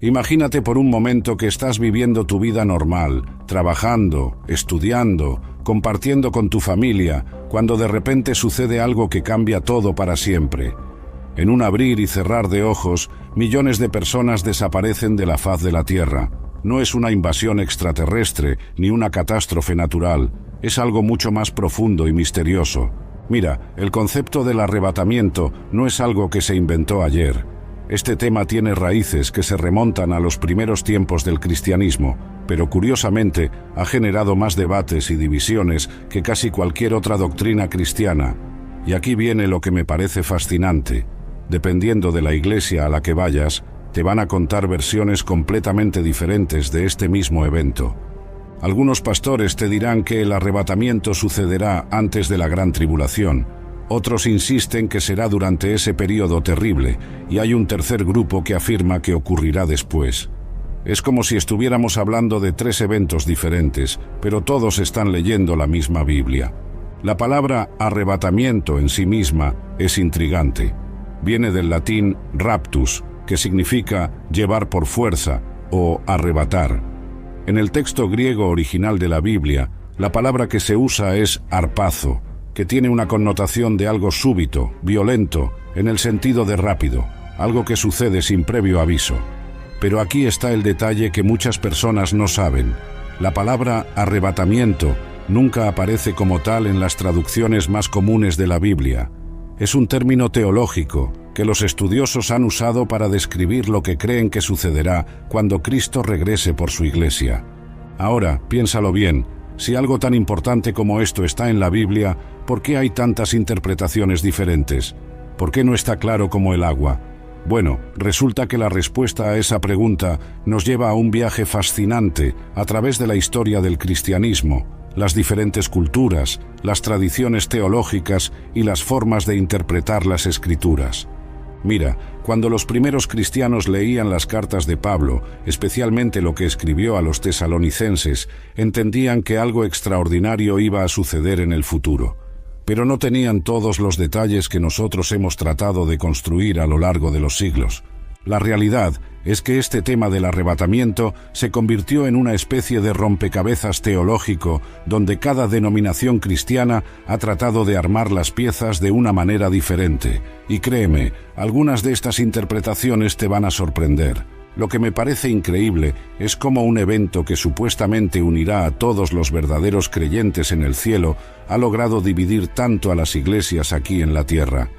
Imagínate por un momento que estás viviendo tu vida normal, trabajando, estudiando, compartiendo con tu familia, cuando de repente sucede algo que cambia todo para siempre. En un abrir y cerrar de ojos, millones de personas desaparecen de la faz de la Tierra. No es una invasión extraterrestre ni una catástrofe natural, es algo mucho más profundo y misterioso. Mira, el concepto del arrebatamiento no es algo que se inventó ayer. Este tema tiene raíces que se remontan a los primeros tiempos del cristianismo, pero curiosamente ha generado más debates y divisiones que casi cualquier otra doctrina cristiana. Y aquí viene lo que me parece fascinante. Dependiendo de la iglesia a la que vayas, te van a contar versiones completamente diferentes de este mismo evento. Algunos pastores te dirán que el arrebatamiento sucederá antes de la gran tribulación. Otros insisten que será durante ese periodo terrible, y hay un tercer grupo que afirma que ocurrirá después. Es como si estuviéramos hablando de tres eventos diferentes, pero todos están leyendo la misma Biblia. La palabra arrebatamiento en sí misma es intrigante. Viene del latín raptus, que significa llevar por fuerza o arrebatar. En el texto griego original de la Biblia, la palabra que se usa es harpazo, que tiene una connotación de algo súbito, violento, en el sentido de rápido, algo que sucede sin previo aviso. Pero aquí está el detalle que muchas personas no saben. La palabra arrebatamiento nunca aparece como tal en las traducciones más comunes de la Biblia. Es un término teológico que los estudiosos han usado para describir lo que creen que sucederá cuando Cristo regrese por su iglesia. Ahora, piénsalo bien. Si algo tan importante como esto está en la Biblia, ¿por qué hay tantas interpretaciones diferentes? ¿Por qué no está claro como el agua? Bueno, resulta que la respuesta a esa pregunta nos lleva a un viaje fascinante a través de la historia del cristianismo, las diferentes culturas, las tradiciones teológicas y las formas de interpretar las Escrituras. Mira, cuando los primeros cristianos leían las cartas de Pablo, especialmente lo que escribió a los tesalonicenses, entendían que algo extraordinario iba a suceder en el futuro. Pero no tenían todos los detalles que nosotros hemos tratado de construir a lo largo de los siglos. La realidad es que este tema del arrebatamiento se convirtió en una especie de rompecabezas teológico donde cada denominación cristiana ha tratado de armar las piezas de una manera diferente. Y créeme, algunas de estas interpretaciones te van a sorprender. Lo que me parece increíble es cómo un evento que supuestamente unirá a todos los verdaderos creyentes en el cielo ha logrado dividir tanto a las iglesias aquí en la tierra.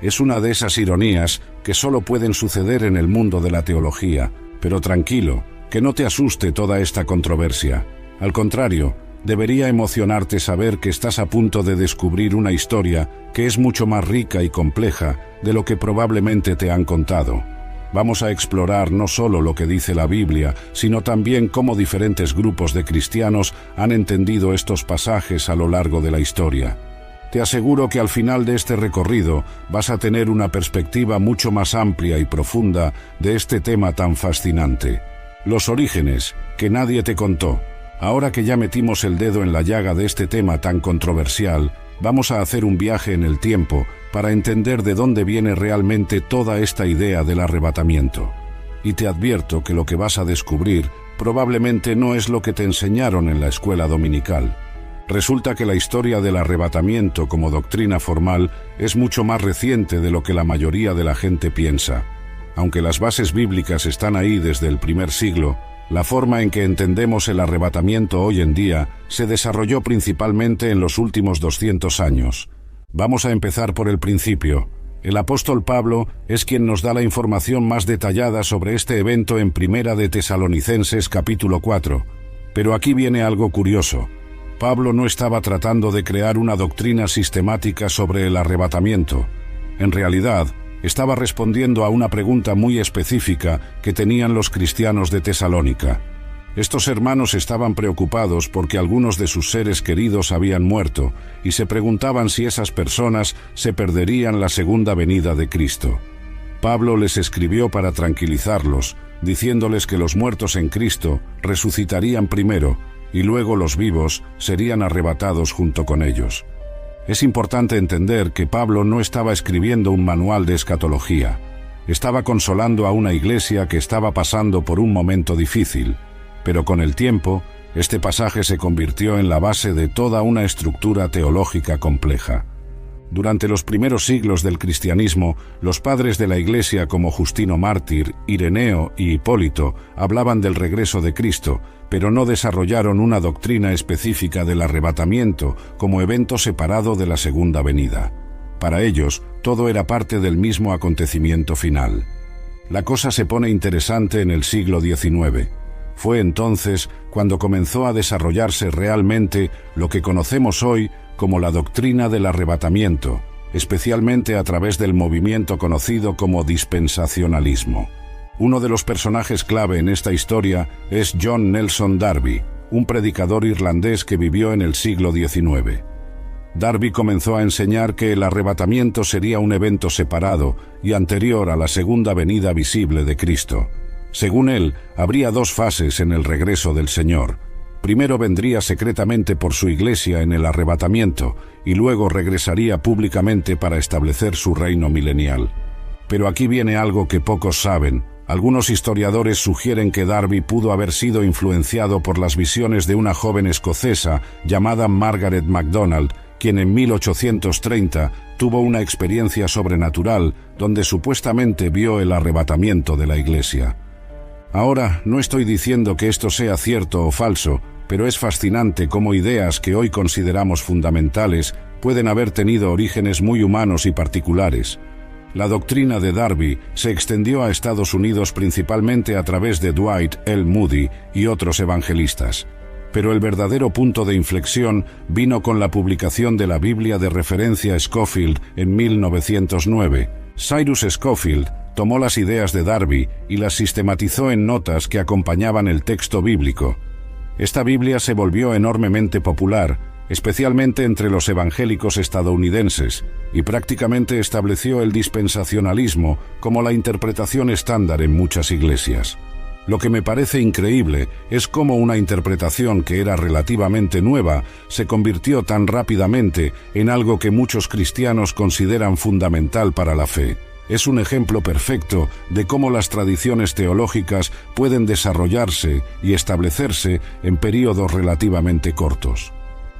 Es una de esas ironías que solo pueden suceder en el mundo de la teología, pero tranquilo, que no te asuste toda esta controversia. Al contrario, debería emocionarte saber que estás a punto de descubrir una historia que es mucho más rica y compleja de lo que probablemente te han contado. Vamos a explorar no solo lo que dice la Biblia, sino también cómo diferentes grupos de cristianos han entendido estos pasajes a lo largo de la historia. Te aseguro que al final de este recorrido vas a tener una perspectiva mucho más amplia y profunda de este tema tan fascinante. Los orígenes, que nadie te contó. Ahora que ya metimos el dedo en la llaga de este tema tan controversial, vamos a hacer un viaje en el tiempo para entender de dónde viene realmente toda esta idea del arrebatamiento. Y te advierto que lo que vas a descubrir probablemente no es lo que te enseñaron en la escuela dominical. Resulta que la historia del arrebatamiento como doctrina formal es mucho más reciente de lo que la mayoría de la gente piensa. Aunque las bases bíblicas están ahí desde el primer siglo, la forma en que entendemos el arrebatamiento hoy en día se desarrolló principalmente en los últimos 200 años. Vamos a empezar por el principio. El apóstol Pablo es quien nos da la información más detallada sobre este evento en Primera de Tesalonicenses capítulo 4. Pero aquí viene algo curioso. Pablo no estaba tratando de crear una doctrina sistemática sobre el arrebatamiento. En realidad, estaba respondiendo a una pregunta muy específica que tenían los cristianos de Tesalónica. Estos hermanos estaban preocupados porque algunos de sus seres queridos habían muerto y se preguntaban si esas personas se perderían la segunda venida de Cristo. Pablo les escribió para tranquilizarlos, diciéndoles que los muertos en Cristo resucitarían primero y luego los vivos serían arrebatados junto con ellos. Es importante entender que Pablo no estaba escribiendo un manual de escatología. Estaba consolando a una iglesia que estaba pasando por un momento difícil, pero con el tiempo, este pasaje se convirtió en la base de toda una estructura teológica compleja. Durante los primeros siglos del cristianismo, los padres de la Iglesia como Justino Mártir, Ireneo y Hipólito hablaban del regreso de Cristo, pero no desarrollaron una doctrina específica del arrebatamiento como evento separado de la segunda venida. Para ellos, todo era parte del mismo acontecimiento final. La cosa se pone interesante en el siglo XIX. Fue entonces cuando comenzó a desarrollarse realmente lo que conocemos hoy como la doctrina del arrebatamiento, especialmente a través del movimiento conocido como dispensacionalismo. Uno de los personajes clave en esta historia es John Nelson Darby, un predicador irlandés que vivió en el siglo XIX. Darby comenzó a enseñar que el arrebatamiento sería un evento separado y anterior a la segunda venida visible de Cristo. Según él, habría dos fases en el regreso del Señor. Primero vendría secretamente por su iglesia en el arrebatamiento y luego regresaría públicamente para establecer su reino milenial. Pero aquí viene algo que pocos saben. Algunos historiadores sugieren que Darby pudo haber sido influenciado por las visiones de una joven escocesa llamada Margaret MacDonald, quien en 1830 tuvo una experiencia sobrenatural donde supuestamente vio el arrebatamiento de la iglesia. Ahora, no estoy diciendo que esto sea cierto o falso, pero es fascinante cómo ideas que hoy consideramos fundamentales pueden haber tenido orígenes muy humanos y particulares. La doctrina de Darby se extendió a Estados Unidos principalmente a través de Dwight L. Moody y otros evangelistas. Pero el verdadero punto de inflexión vino con la publicación de la Biblia de referencia Scofield en 1909. Cyrus Scofield tomó las ideas de Darby y las sistematizó en notas que acompañaban el texto bíblico. Esta Biblia se volvió enormemente popular, especialmente entre los evangélicos estadounidenses, y prácticamente estableció el dispensacionalismo como la interpretación estándar en muchas iglesias. Lo que me parece increíble es cómo una interpretación que era relativamente nueva se convirtió tan rápidamente en algo que muchos cristianos consideran fundamental para la fe. Es un ejemplo perfecto de cómo las tradiciones teológicas pueden desarrollarse y establecerse en períodos relativamente cortos.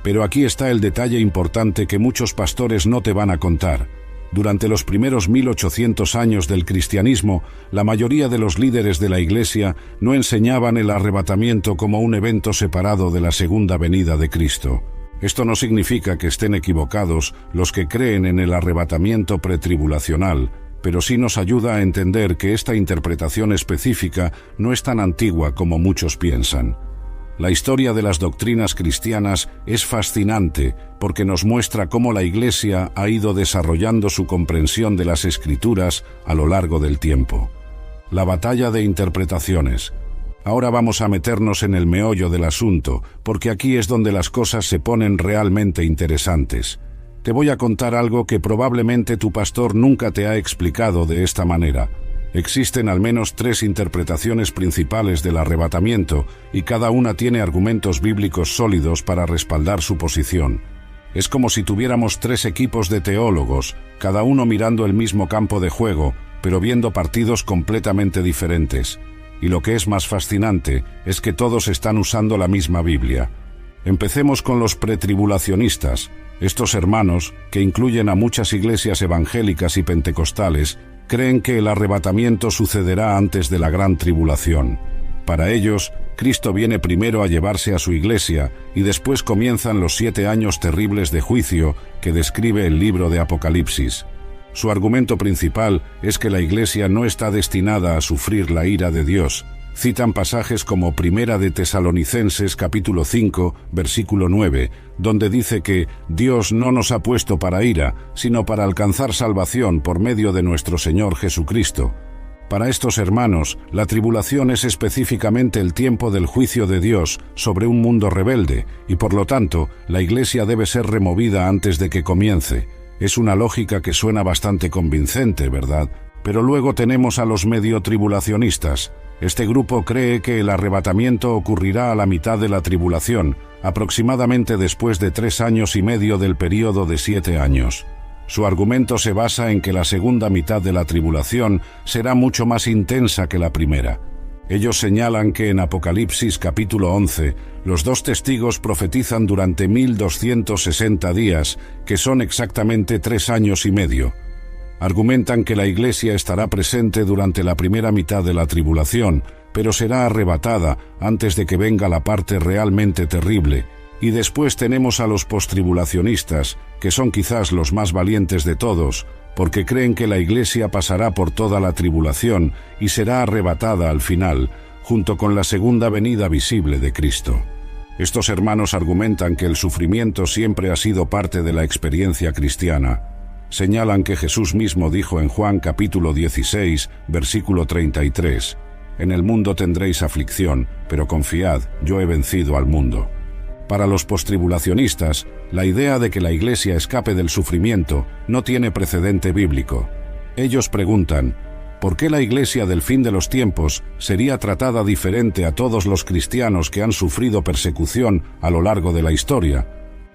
Pero aquí está el detalle importante que muchos pastores no te van a contar. Durante los primeros 1800 años del cristianismo, la mayoría de los líderes de la Iglesia no enseñaban el arrebatamiento como un evento separado de la segunda venida de Cristo. Esto no significa que estén equivocados los que creen en el arrebatamiento pretribulacional, pero sí nos ayuda a entender que esta interpretación específica no es tan antigua como muchos piensan. La historia de las doctrinas cristianas es fascinante porque nos muestra cómo la Iglesia ha ido desarrollando su comprensión de las Escrituras a lo largo del tiempo. La batalla de interpretaciones. Ahora vamos a meternos en el meollo del asunto, porque aquí es donde las cosas se ponen realmente interesantes. Te voy a contar algo que probablemente tu pastor nunca te ha explicado de esta manera. Existen al menos 3 interpretaciones principales del arrebatamiento y cada una tiene argumentos bíblicos sólidos para respaldar su posición. Es como si tuviéramos 3 equipos de teólogos, cada uno mirando el mismo campo de juego, pero viendo partidos completamente diferentes. Y lo que es más fascinante es que todos están usando la misma Biblia. Empecemos con los pretribulacionistas. Estos hermanos, que incluyen a muchas iglesias evangélicas y pentecostales, creen que el arrebatamiento sucederá antes de la gran tribulación. Para ellos, Cristo viene primero a llevarse a su iglesia y después comienzan los 7 años terribles de juicio que describe el libro de Apocalipsis. Su argumento principal es que la iglesia no está destinada a sufrir la ira de Dios. Citan pasajes como Primera de Tesalonicenses capítulo 5, versículo 9, donde dice que Dios no nos ha puesto para ira, sino para alcanzar salvación por medio de nuestro Señor Jesucristo. Para estos hermanos, la tribulación es específicamente el tiempo del juicio de Dios sobre un mundo rebelde, y por lo tanto, la iglesia debe ser removida antes de que comience. Es una lógica que suena bastante convincente, ¿verdad? Pero luego tenemos a los medio tribulacionistas. Este grupo cree que el arrebatamiento ocurrirá a la mitad de la tribulación, aproximadamente después de 3 años y medio del período de 7 años. Su argumento se basa en que la segunda mitad de la tribulación será mucho más intensa que la primera. Ellos señalan que en Apocalipsis capítulo 11, los dos testigos profetizan durante 1260 días, que son exactamente 3 años y medio. Argumentan que la Iglesia estará presente durante la primera mitad de la tribulación, pero será arrebatada antes de que venga la parte realmente terrible. Y después tenemos a los postribulacionistas, que son quizás los más valientes de todos, porque creen que la Iglesia pasará por toda la tribulación y será arrebatada al final, junto con la segunda venida visible de Cristo. Estos hermanos argumentan que el sufrimiento siempre ha sido parte de la experiencia cristiana. Señalan que Jesús mismo dijo en Juan capítulo 16, versículo 33, «En el mundo tendréis aflicción, pero confiad, yo he vencido al mundo». Para los postribulacionistas, la idea de que la Iglesia escape del sufrimiento no tiene precedente bíblico. Ellos preguntan, ¿por qué la Iglesia del fin de los tiempos sería tratada diferente a todos los cristianos que han sufrido persecución a lo largo de la historia?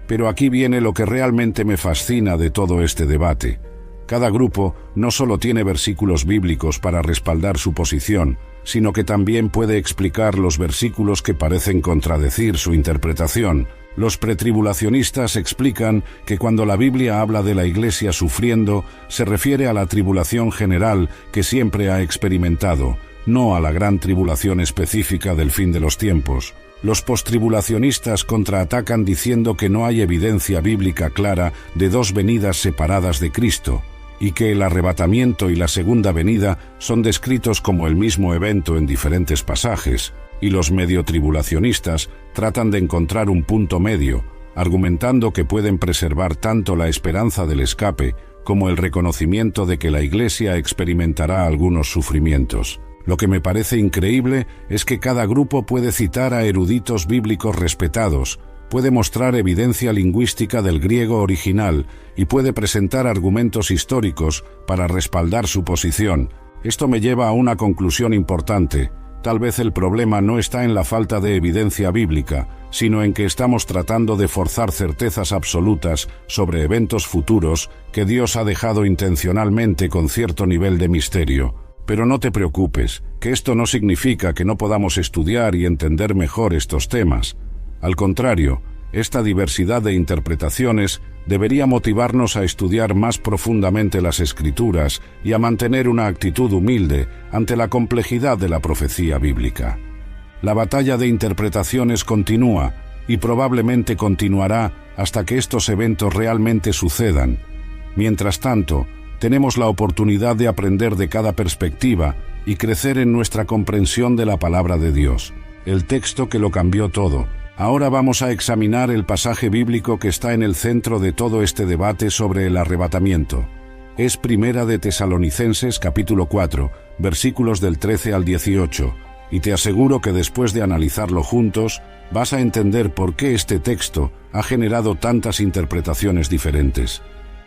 Pero aquí viene lo que realmente me fascina de todo este debate. Cada grupo no solo tiene versículos bíblicos para respaldar su posición, sino que también puede explicar los versículos que parecen contradecir su interpretación. Los pretribulacionistas explican que cuando la Biblia habla de la Iglesia sufriendo, se refiere a la tribulación general que siempre ha experimentado, no a la gran tribulación específica del fin de los tiempos. Los postribulacionistas contraatacan diciendo que no hay evidencia bíblica clara de dos venidas separadas de Cristo, y que el arrebatamiento y la segunda venida son descritos como el mismo evento en diferentes pasajes, y los medio tribulacionistas tratan de encontrar un punto medio, argumentando que pueden preservar tanto la esperanza del escape como el reconocimiento de que la Iglesia experimentará algunos sufrimientos. Lo que me parece increíble es que cada grupo puede citar a eruditos bíblicos respetados, puede mostrar evidencia lingüística del griego original y puede presentar argumentos históricos para respaldar su posición. Esto me lleva a una conclusión importante. Tal vez el problema no está en la falta de evidencia bíblica, sino en que estamos tratando de forzar certezas absolutas sobre eventos futuros que Dios ha dejado intencionalmente con cierto nivel de misterio. Pero no te preocupes, que esto no significa que no podamos estudiar y entender mejor estos temas. Al contrario, esta diversidad de interpretaciones debería motivarnos a estudiar más profundamente las Escrituras y a mantener una actitud humilde ante la complejidad de la profecía bíblica. La batalla de interpretaciones continúa y probablemente continuará hasta que estos eventos realmente sucedan. Mientras tanto, tenemos la oportunidad de aprender de cada perspectiva y crecer en nuestra comprensión de la palabra de Dios, el texto que lo cambió todo. Ahora vamos a examinar el pasaje bíblico que está en el centro de todo este debate sobre el arrebatamiento. Es Primera de Tesalonicenses capítulo 4, versículos del 13 al 18, y te aseguro que después de analizarlo juntos, vas a entender por qué este texto ha generado tantas interpretaciones diferentes.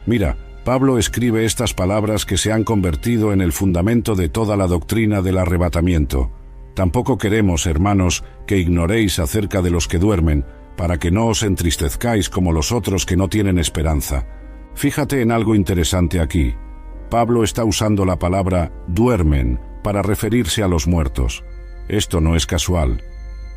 Mira, Pablo escribe estas palabras que se han convertido en el fundamento de toda la doctrina del arrebatamiento. Tampoco queremos, hermanos, que ignoréis acerca de los que duermen, para que no os entristezcáis como los otros que no tienen esperanza. Fíjate en algo interesante aquí. Pablo está usando la palabra duermen para referirse a los muertos. Esto no es casual.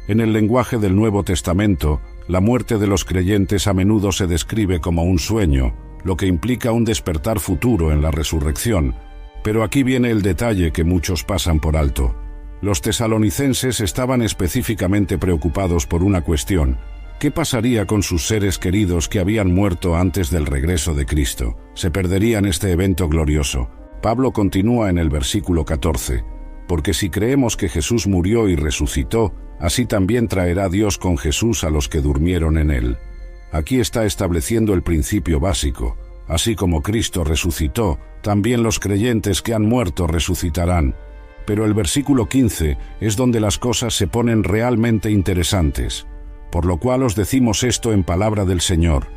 En el lenguaje del Nuevo Testamento, la muerte de los creyentes a menudo se describe como un sueño, lo que implica un despertar futuro en la resurrección. Pero aquí viene el detalle que muchos pasan por alto. Los tesalonicenses estaban específicamente preocupados por una cuestión. ¿Qué pasaría con sus seres queridos que habían muerto antes del regreso de Cristo? ¿Se perderían este evento glorioso? Pablo continúa en el versículo 14. Porque si creemos que Jesús murió y resucitó, así también traerá Dios con Jesús a los que durmieron en él. Aquí está estableciendo el principio básico. Así como Cristo resucitó, también los creyentes que han muerto resucitarán. Pero el versículo 15 es donde las cosas se ponen realmente interesantes. Por lo cual os decimos esto en palabra del Señor,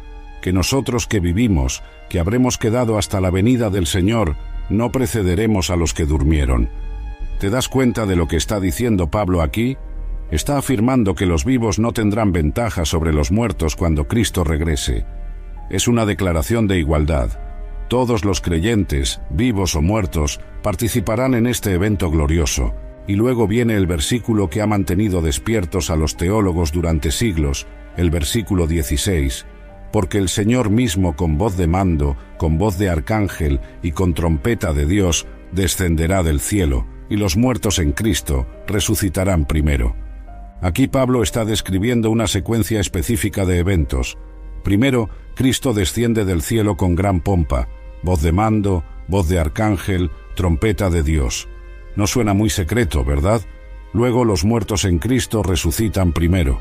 que nosotros que vivimos, que habremos quedado hasta la venida del Señor, no precederemos a los que durmieron. ¿Te das cuenta de lo que está diciendo Pablo aquí? Está afirmando que los vivos no tendrán ventaja sobre los muertos cuando Cristo regrese. Es una declaración de igualdad. Todos los creyentes, vivos o muertos, participarán en este evento glorioso. Y luego viene el versículo que ha mantenido despiertos a los teólogos durante siglos, el versículo 16. Porque el Señor mismo, con voz de mando, con voz de arcángel y con trompeta de Dios, descenderá del cielo, y los muertos en Cristo resucitarán primero. Aquí Pablo está describiendo una secuencia específica de eventos. Primero, Cristo desciende del cielo con gran pompa, voz de mando, voz de arcángel, trompeta de Dios. No suena muy secreto, ¿verdad? Luego los muertos en Cristo resucitan primero.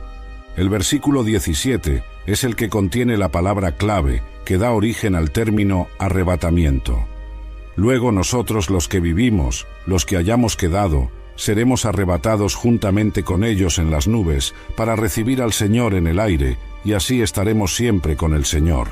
El versículo 17 es el que contiene la palabra clave que da origen al término arrebatamiento. Luego nosotros los que vivimos, los que hayamos quedado, seremos arrebatados juntamente con ellos en las nubes para recibir al Señor en el aire, y así estaremos siempre con el Señor.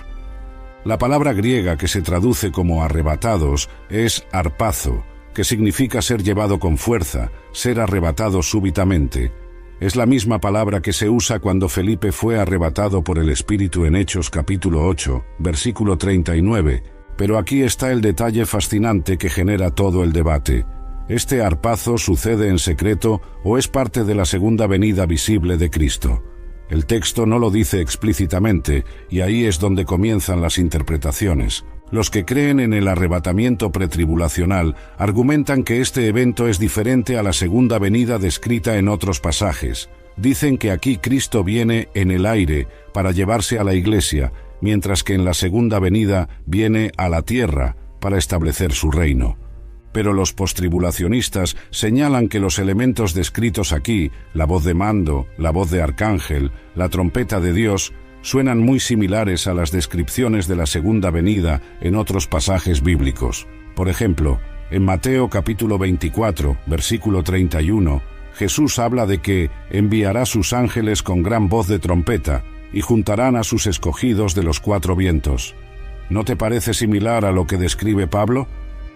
La palabra griega que se traduce como arrebatados es harpazo, que significa ser llevado con fuerza, ser arrebatado súbitamente. Es la misma palabra que se usa cuando Felipe fue arrebatado por el Espíritu en Hechos capítulo 8, versículo 39, pero aquí está el detalle fascinante que genera todo el debate. ¿Este harpazo sucede en secreto o es parte de la segunda venida visible de Cristo? El texto no lo dice explícitamente, y ahí es donde comienzan las interpretaciones. Los que creen en el arrebatamiento pretribulacional argumentan que este evento es diferente a la segunda venida descrita en otros pasajes. Dicen que aquí Cristo viene en el aire para llevarse a la iglesia, mientras que en la segunda venida viene a la tierra para establecer su reino. Pero los postribulacionistas señalan que los elementos descritos aquí, la voz de mando, la voz de arcángel, la trompeta de Dios, suenan muy similares a las descripciones de la segunda venida en otros pasajes bíblicos. Por ejemplo, en Mateo capítulo 24, versículo 31, Jesús habla de que enviará sus ángeles con gran voz de trompeta y juntarán a sus escogidos de los cuatro vientos. ¿No te parece similar a lo que describe Pablo?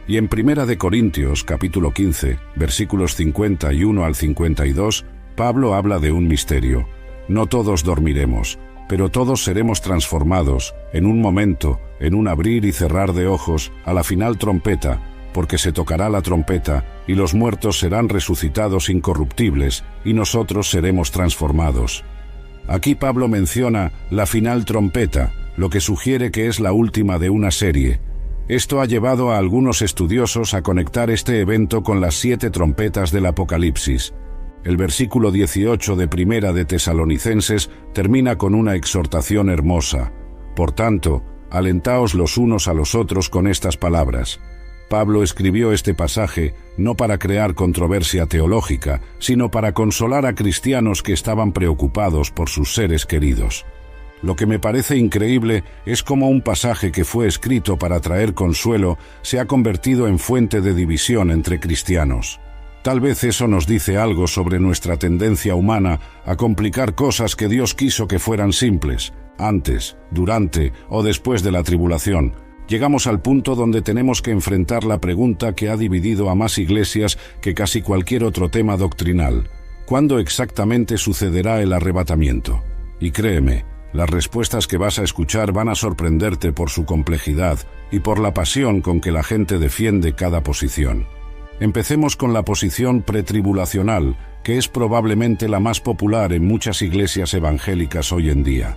Y en Primera de Corintios capítulo 15, versículos 51 al 52, Pablo habla de un misterio. No todos dormiremos, pero todos seremos transformados, en un momento, en un abrir y cerrar de ojos, a la final trompeta, porque se tocará la trompeta, y los muertos serán resucitados incorruptibles, y nosotros seremos transformados. Aquí Pablo menciona la final trompeta, lo que sugiere que es la última de una serie. Esto ha llevado a algunos estudiosos a conectar este evento con las 7 trompetas del Apocalipsis. El versículo 18 de Primera de Tesalonicenses termina con una exhortación hermosa. Por tanto, alentaos los unos a los otros con estas palabras. Pablo escribió este pasaje no para crear controversia teológica, sino para consolar a cristianos que estaban preocupados por sus seres queridos. Lo que me parece increíble es cómo un pasaje que fue escrito para traer consuelo se ha convertido en fuente de división entre cristianos. Tal vez eso nos dice algo sobre nuestra tendencia humana a complicar cosas que Dios quiso que fueran simples, antes, durante o después de la tribulación. Llegamos al punto donde tenemos que enfrentar la pregunta que ha dividido a más iglesias que casi cualquier otro tema doctrinal. ¿Cuándo exactamente sucederá el arrebatamiento? Y créeme, las respuestas que vas a escuchar van a sorprenderte por su complejidad y por la pasión con que la gente defiende cada posición. Empecemos con la posición pretribulacional, que es probablemente la más popular en muchas iglesias evangélicas hoy en día.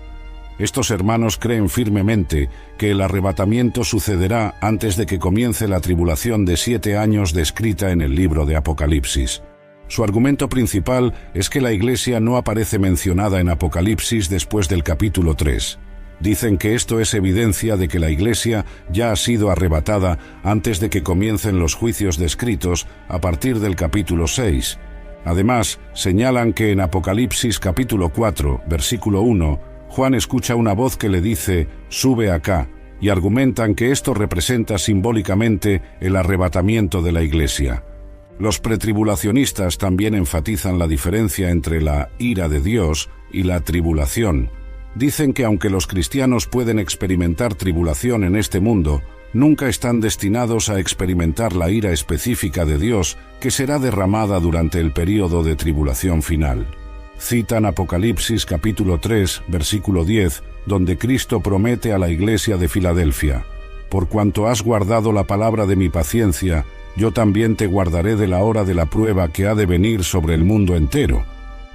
Estos hermanos creen firmemente que el arrebatamiento sucederá antes de que comience la tribulación de 7 años descrita en el libro de Apocalipsis. Su argumento principal es que la iglesia no aparece mencionada en Apocalipsis después del capítulo 3. Dicen que esto es evidencia de que la iglesia ya ha sido arrebatada antes de que comiencen los juicios descritos a partir del capítulo 6. Además, señalan que en Apocalipsis capítulo 4, versículo 1, Juan escucha una voz que le dice, «Sube acá», y argumentan que esto representa simbólicamente el arrebatamiento de la iglesia. Los pretribulacionistas también enfatizan la diferencia entre la ira de Dios y la tribulación. Dicen que aunque los cristianos pueden experimentar tribulación en este mundo, nunca están destinados a experimentar la ira específica de Dios que será derramada durante el período de tribulación final. Citan Apocalipsis capítulo 3, versículo 10, donde Cristo promete a la iglesia de Filadelfia: por cuanto has guardado la palabra de mi paciencia, yo también te guardaré de la hora de la prueba que ha de venir sobre el mundo entero.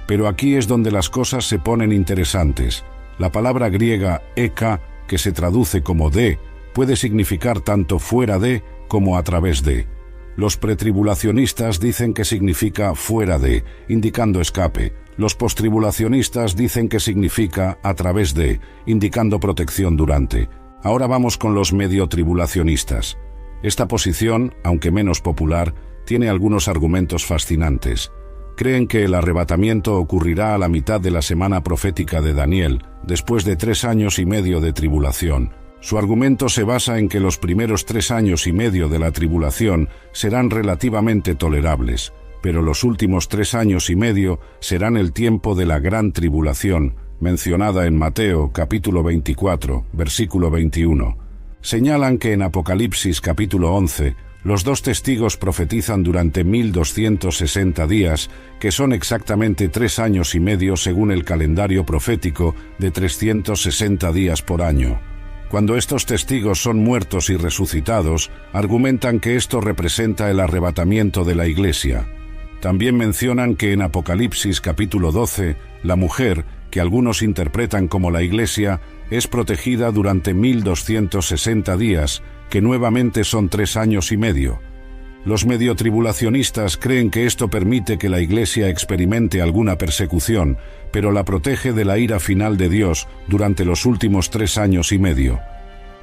Pero aquí es donde las cosas se ponen interesantes. La palabra griega eka, que se traduce como de, puede significar tanto fuera de como a través de. Los pretribulacionistas dicen que significa fuera de, indicando escape. Los postribulacionistas dicen que significa a través de, indicando protección durante. Ahora vamos con los mediotribulacionistas. Esta posición, aunque menos popular, tiene algunos argumentos fascinantes. Creen que el arrebatamiento ocurrirá a la mitad de la semana profética de Daniel, después de 3 años y medio de tribulación. Su argumento se basa en que los primeros 3 años y medio de la tribulación serán relativamente tolerables, pero los últimos 3 años y medio serán el tiempo de la gran tribulación, mencionada en Mateo capítulo 24, versículo 21. Señalan que en Apocalipsis capítulo 11, los 2 testigos profetizan durante 1260 días, que son exactamente 3 años y medio según el calendario profético de 360 días por año. Cuando estos testigos son muertos y resucitados, argumentan que esto representa el arrebatamiento de la Iglesia. También mencionan que en Apocalipsis capítulo 12, la mujer, que algunos interpretan como la Iglesia, es protegida durante 1260 días, que nuevamente son 3 años y medio. Los mediotribulacionistas creen que esto permite que la Iglesia experimente alguna persecución, pero la protege de la ira final de Dios durante los últimos 3 años y medio.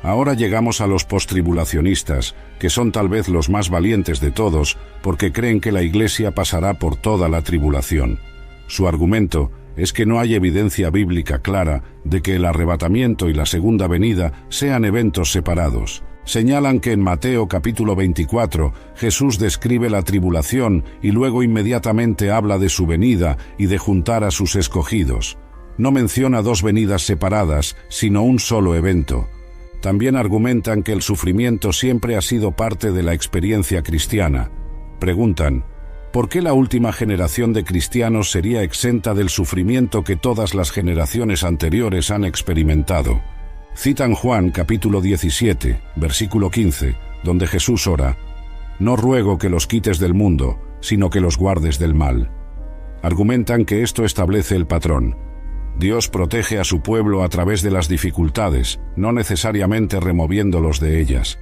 Ahora llegamos a los postribulacionistas, que son tal vez los más valientes de todos, porque creen que la Iglesia pasará por toda la tribulación. Su argumento es que no hay evidencia bíblica clara de que el arrebatamiento y la segunda venida sean eventos separados. Señalan que en Mateo capítulo 24 Jesús describe la tribulación y luego inmediatamente habla de su venida y de juntar a sus escogidos. No menciona 2 venidas separadas, sino un solo evento. También argumentan que el sufrimiento siempre ha sido parte de la experiencia cristiana. Preguntan, ¿por qué la última generación de cristianos sería exenta del sufrimiento que todas las generaciones anteriores han experimentado? Citan Juan capítulo 17, versículo 15, donde Jesús ora, «No ruego que los quites del mundo, sino que los guardes del mal». Argumentan que esto establece el patrón. Dios protege a su pueblo a través de las dificultades, no necesariamente removiéndolos de ellas.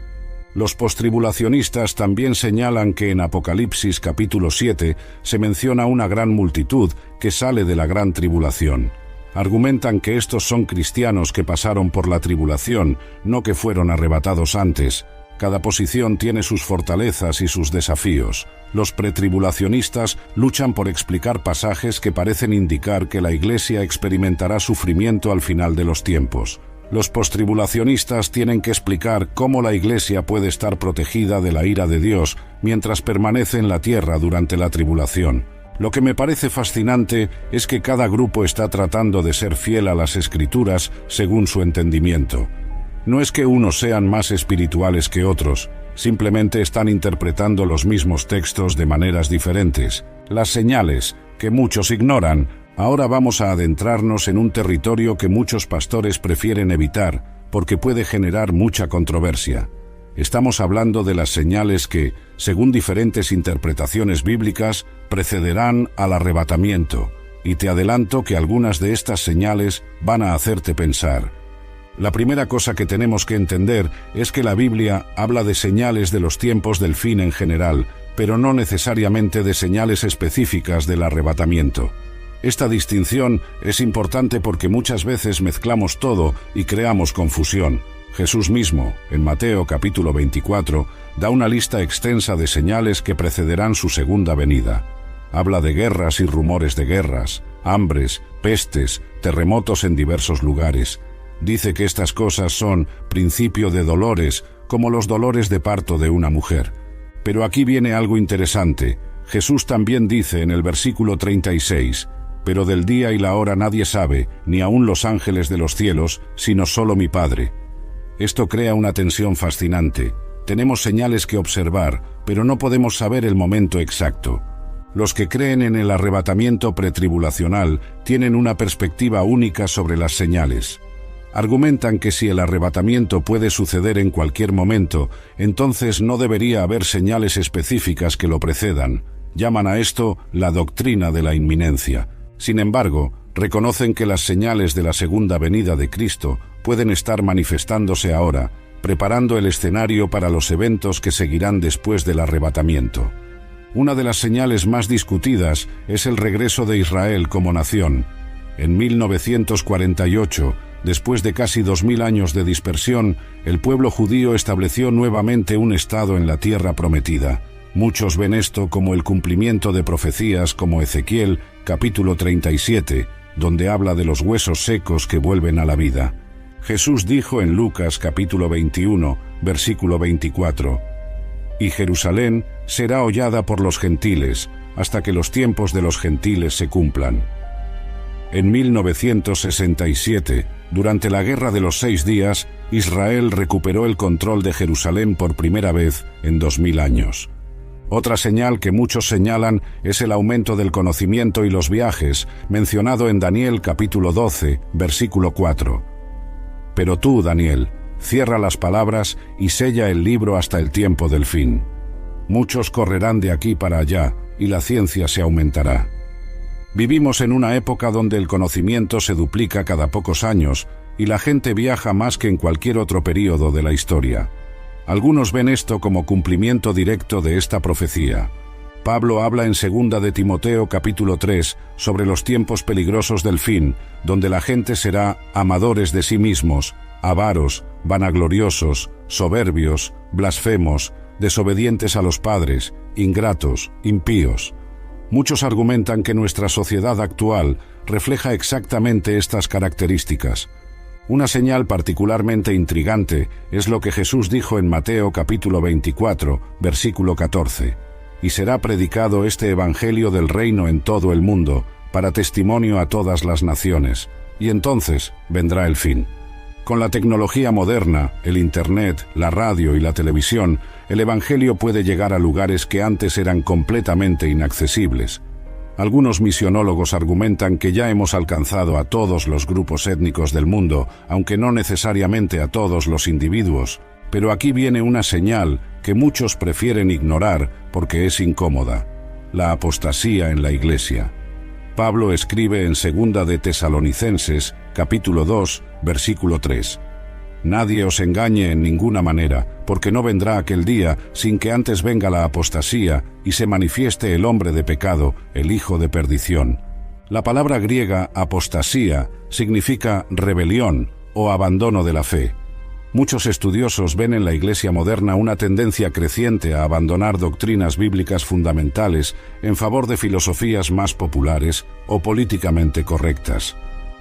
Los postribulacionistas también señalan que en Apocalipsis capítulo 7 se menciona una gran multitud que sale de la gran tribulación. Argumentan que estos son cristianos que pasaron por la tribulación, no que fueron arrebatados antes. Cada posición tiene sus fortalezas y sus desafíos. Los pretribulacionistas luchan por explicar pasajes que parecen indicar que la Iglesia experimentará sufrimiento al final de los tiempos. Los postribulacionistas tienen que explicar cómo la Iglesia puede estar protegida de la ira de Dios mientras permanece en la tierra durante la tribulación. Lo que me parece fascinante es que cada grupo está tratando de ser fiel a las Escrituras según su entendimiento. No es que unos sean más espirituales que otros, simplemente están interpretando los mismos textos de maneras diferentes. Las señales, que muchos ignoran. Ahora vamos a adentrarnos en un territorio que muchos pastores prefieren evitar, porque puede generar mucha controversia. Estamos hablando de las señales que, según diferentes interpretaciones bíblicas, precederán al arrebatamiento, y te adelanto que algunas de estas señales van a hacerte pensar. La primera cosa que tenemos que entender es que la Biblia habla de señales de los tiempos del fin en general, pero no necesariamente de señales específicas del arrebatamiento. Esta distinción es importante porque muchas veces mezclamos todo y creamos confusión. Jesús mismo, en Mateo capítulo 24, da una lista extensa de señales que precederán su segunda venida. Habla de guerras y rumores de guerras, hambres, pestes, terremotos en diversos lugares. Dice que estas cosas son principio de dolores, como los dolores de parto de una mujer. Pero aquí viene algo interesante. Jesús también dice en el versículo 36, «Pero del día y la hora nadie sabe, ni aun los ángeles de los cielos, sino solo mi Padre». Esto crea una tensión fascinante. Tenemos señales que observar, pero no podemos saber el momento exacto. Los que creen en el arrebatamiento pretribulacional tienen una perspectiva única sobre las señales. Argumentan que si el arrebatamiento puede suceder en cualquier momento, entonces no debería haber señales específicas que lo precedan. Llaman a esto la doctrina de la inminencia. Sin embargo, reconocen que las señales de la segunda venida de Cristo pueden estar manifestándose ahora, preparando el escenario para los eventos que seguirán después del arrebatamiento. Una de las señales más discutidas es el regreso de Israel como nación. En 1948, después de casi 2000 años de dispersión, el pueblo judío estableció nuevamente un estado en la tierra prometida. Muchos ven esto como el cumplimiento de profecías como Ezequiel, capítulo 37, donde habla de los huesos secos que vuelven a la vida. Jesús dijo en Lucas, capítulo 21, versículo 24, «Y Jerusalén será hollada por los gentiles, hasta que los tiempos de los gentiles se cumplan». En 1967, durante la Guerra de los 6 días, Israel recuperó el control de Jerusalén por primera vez en 2000 años. Otra señal que muchos señalan es el aumento del conocimiento y los viajes, mencionado en Daniel capítulo 12, versículo 4. Pero tú, Daniel, cierra las palabras y sella el libro hasta el tiempo del fin. Muchos correrán de aquí para allá, y la ciencia se aumentará. Vivimos en una época donde el conocimiento se duplica cada pocos años, y la gente viaja más que en cualquier otro período de la historia. Algunos ven esto como cumplimiento directo de esta profecía. Pablo habla en 2 de Timoteo capítulo 3 sobre los tiempos peligrosos del fin, donde la gente será amadores de sí mismos, avaros, vanagloriosos, soberbios, blasfemos, desobedientes a los padres, ingratos, impíos. Muchos argumentan que nuestra sociedad actual refleja exactamente estas características. Una señal particularmente intrigante es lo que Jesús dijo en Mateo capítulo 24, versículo 14. «Y será predicado este evangelio del reino en todo el mundo, para testimonio a todas las naciones, y entonces vendrá el fin». Con la tecnología moderna, el Internet, la radio y la televisión, el evangelio puede llegar a lugares que antes eran completamente inaccesibles. Algunos misionólogos argumentan que ya hemos alcanzado a todos los grupos étnicos del mundo, aunque no necesariamente a todos los individuos. Pero aquí viene una señal que muchos prefieren ignorar porque es incómoda: la apostasía en la Iglesia. Pablo escribe en 2 de Tesalonicenses, capítulo 2, versículo 3. «Nadie os engañe en ninguna manera, porque no vendrá aquel día sin que antes venga la apostasía y se manifieste el hombre de pecado, el hijo de perdición». La palabra griega apostasía significa rebelión o abandono de la fe. Muchos estudiosos ven en la Iglesia moderna una tendencia creciente a abandonar doctrinas bíblicas fundamentales en favor de filosofías más populares o políticamente correctas.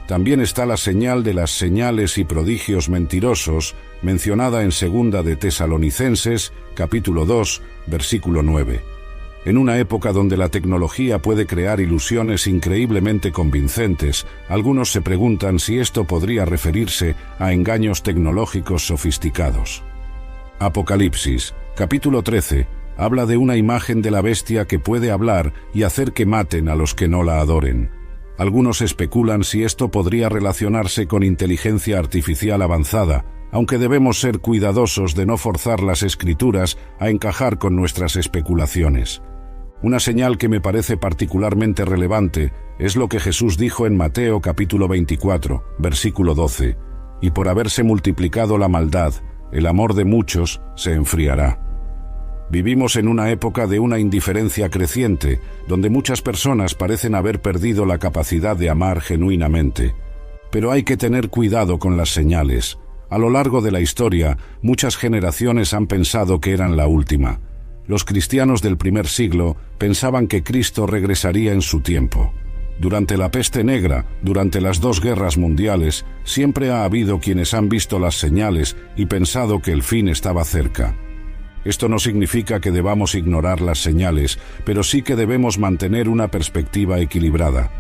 También está la señal de las señales y prodigios mentirosos, mencionada en 2 de Tesalonicenses, capítulo 2, versículo 9. En una época donde la tecnología puede crear ilusiones increíblemente convincentes, algunos se preguntan si esto podría referirse a engaños tecnológicos sofisticados. Apocalipsis, capítulo 13, habla de una imagen de la bestia que puede hablar y hacer que maten a los que no la adoren. Algunos especulan si esto podría relacionarse con inteligencia artificial avanzada, aunque debemos ser cuidadosos de no forzar las escrituras a encajar con nuestras especulaciones. Una señal que me parece particularmente relevante es lo que Jesús dijo en Mateo capítulo 24, versículo 12. «Y por haberse multiplicado la maldad, el amor de muchos se enfriará». Vivimos en una época de una indiferencia creciente, donde muchas personas parecen haber perdido la capacidad de amar genuinamente. Pero hay que tener cuidado con las señales. A lo largo de la historia, muchas generaciones han pensado que eran la última. Los cristianos del primer siglo pensaban que Cristo regresaría en su tiempo. Durante la peste negra, durante las 2 guerras mundiales, siempre ha habido quienes han visto las señales y pensado que el fin estaba cerca. Esto no significa que debamos ignorar las señales, pero sí que debemos mantener una perspectiva equilibrada.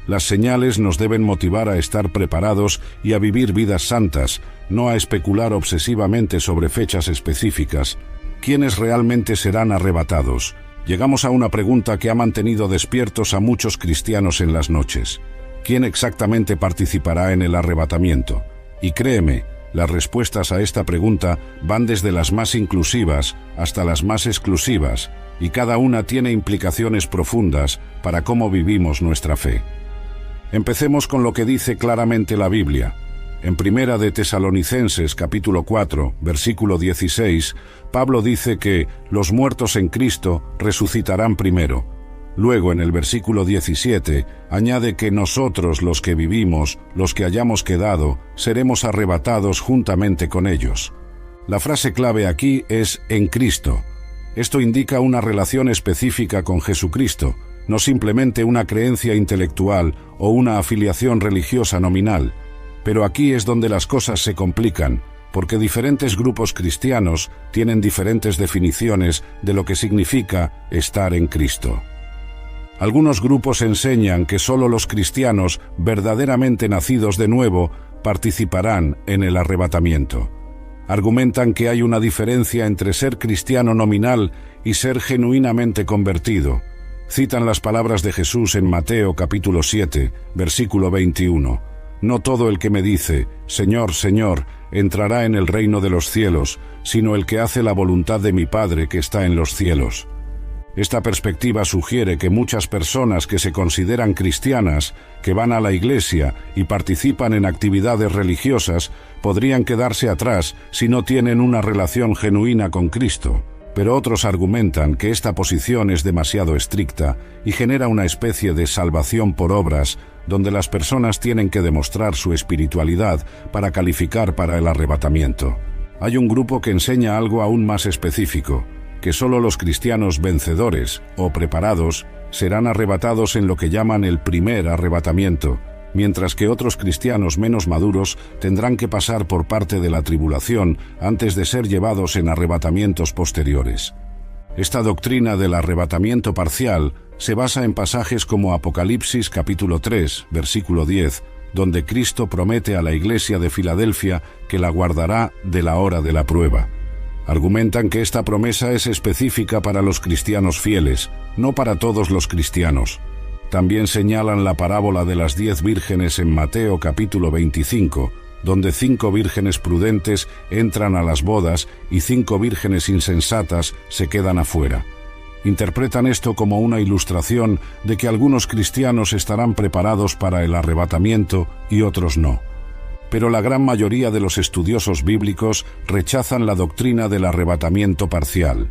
Las señales nos deben motivar a estar preparados y a vivir vidas santas, no a especular obsesivamente sobre fechas específicas. ¿Quiénes realmente serán arrebatados? Llegamos a una pregunta que ha mantenido despiertos a muchos cristianos en las noches. ¿Quién exactamente participará en el arrebatamiento? Y créeme, las respuestas a esta pregunta van desde las más inclusivas hasta las más exclusivas, y cada una tiene implicaciones profundas para cómo vivimos nuestra fe. Empecemos con lo que dice claramente la Biblia. En Primera de Tesalonicenses capítulo 4, versículo 16, Pablo dice que los muertos en Cristo resucitarán primero. Luego, en el versículo 17, añade que nosotros, los que vivimos, los que hayamos quedado, seremos arrebatados juntamente con ellos. La frase clave aquí es en Cristo. Esto indica una relación específica con Jesucristo, no simplemente una creencia intelectual o una afiliación religiosa nominal. Pero aquí es donde las cosas se complican, porque diferentes grupos cristianos tienen diferentes definiciones de lo que significa estar en Cristo. Algunos grupos enseñan que solo los cristianos verdaderamente nacidos de nuevo participarán en el arrebatamiento. Argumentan que hay una diferencia entre ser cristiano nominal y ser genuinamente convertido. Citan las palabras de Jesús en Mateo capítulo 7, versículo 21. No todo el que me dice, Señor, Señor, entrará en el reino de los cielos, sino el que hace la voluntad de mi Padre que está en los cielos. Esta perspectiva sugiere que muchas personas que se consideran cristianas, que van a la iglesia y participan en actividades religiosas, podrían quedarse atrás si no tienen una relación genuina con Cristo. Pero otros argumentan que esta posición es demasiado estricta y genera una especie de salvación por obras, donde las personas tienen que demostrar su espiritualidad para calificar para el arrebatamiento. Hay un grupo que enseña algo aún más específico, que solo los cristianos vencedores o preparados serán arrebatados en lo que llaman el primer arrebatamiento, mientras que otros cristianos menos maduros tendrán que pasar por parte de la tribulación antes de ser llevados en arrebatamientos posteriores. Esta doctrina del arrebatamiento parcial se basa en pasajes como Apocalipsis capítulo 3, versículo 10, donde Cristo promete a la iglesia de Filadelfia que la guardará de la hora de la prueba. Argumentan que esta promesa es específica para los cristianos fieles, no para todos los cristianos. También señalan la parábola de las 10 vírgenes en Mateo capítulo 25, donde 5 vírgenes prudentes entran a las bodas y 5 vírgenes insensatas se quedan afuera. Interpretan esto como una ilustración de que algunos cristianos estarán preparados para el arrebatamiento y otros no. Pero la gran mayoría de los estudiosos bíblicos rechazan la doctrina del arrebatamiento parcial.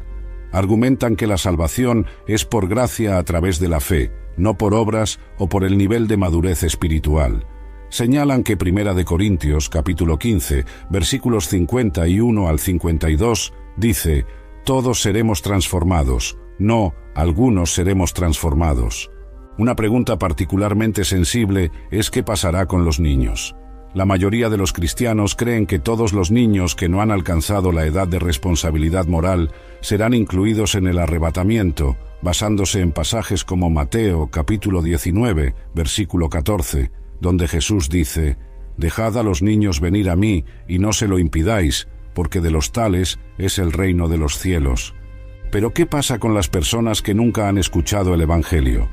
Argumentan que la salvación es por gracia a través de la fe, no por obras o por el nivel de madurez espiritual. Señalan que 1 Corintios capítulo 15, versículos 51 al 52, dice: «Todos seremos transformados, no, algunos seremos transformados». Una pregunta particularmente sensible es ¿qué pasará con los niños? La mayoría de los cristianos creen que todos los niños que no han alcanzado la edad de responsabilidad moral serán incluidos en el arrebatamiento, basándose en pasajes como Mateo capítulo 19, versículo 14, donde Jesús dice: «Dejad a los niños venir a mí y no se lo impidáis, porque de los tales es el reino de los cielos». Pero ¿qué pasa con las personas que nunca han escuchado el Evangelio?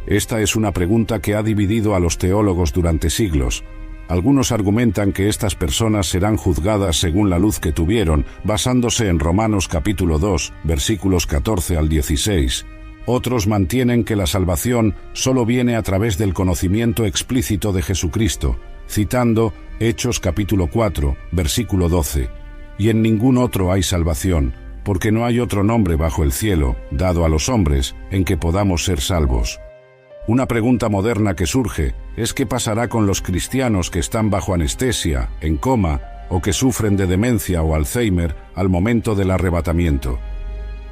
Esta es una pregunta que ha dividido a los teólogos durante siglos. Algunos argumentan que estas personas serán juzgadas según la luz que tuvieron, basándose en Romanos capítulo 2, versículos 14 al 16. Otros mantienen que la salvación solo viene a través del conocimiento explícito de Jesucristo, citando Hechos capítulo 4, versículo 12. «Y en ningún otro hay salvación, porque no hay otro nombre bajo el cielo, dado a los hombres, en que podamos ser salvos». Una pregunta moderna que surge es ¿qué pasará con los cristianos que están bajo anestesia, en coma, o que sufren de demencia o Alzheimer al momento del arrebatamiento?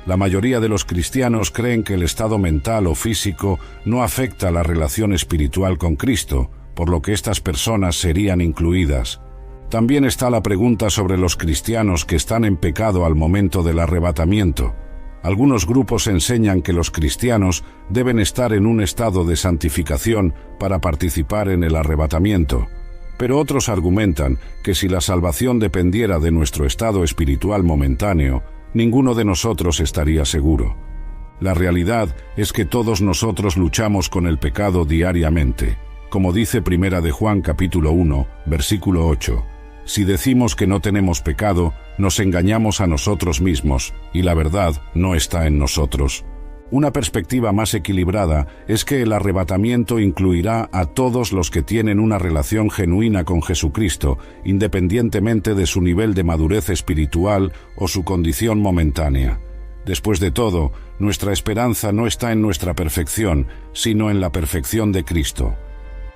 La mayoría de los cristianos creen que el estado mental o físico no afecta la relación espiritual con Cristo, por lo que estas personas serían incluidas. También está la pregunta sobre los cristianos que están en pecado al momento del arrebatamiento. Algunos grupos enseñan que los cristianos deben estar en un estado de santificación para participar en el arrebatamiento, pero otros argumentan que si la salvación dependiera de nuestro estado espiritual momentáneo, ninguno de nosotros estaría seguro. La realidad es que todos nosotros luchamos con el pecado diariamente, como dice 1 de Juan capítulo 1, versículo 8. Si decimos que no tenemos pecado, nos engañamos a nosotros mismos, y la verdad no está en nosotros. Una perspectiva más equilibrada es que el arrebatamiento incluirá a todos los que tienen una relación genuina con Jesucristo, independientemente de su nivel de madurez espiritual o su condición momentánea. Después de todo, nuestra esperanza no está en nuestra perfección, sino en la perfección de Cristo.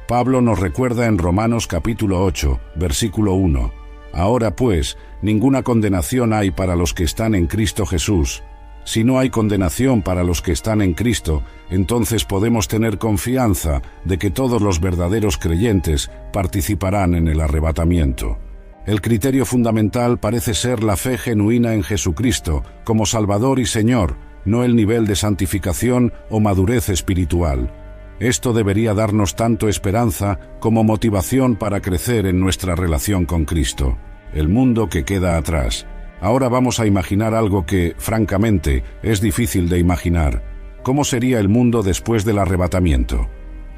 Pablo nos recuerda en Romanos capítulo 8, versículo 1. Ahora pues, ninguna condenación hay para los que están en Cristo Jesús. Si no hay condenación para los que están en Cristo, entonces podemos tener confianza de que todos los verdaderos creyentes participarán en el arrebatamiento. El criterio fundamental parece ser la fe genuina en Jesucristo como Salvador y Señor, no el nivel de santificación o madurez espiritual. Esto debería darnos tanto esperanza como motivación para crecer en nuestra relación con Cristo. El mundo que queda atrás. Ahora vamos a imaginar algo que, francamente, es difícil de imaginar. ¿Cómo sería el mundo después del arrebatamiento?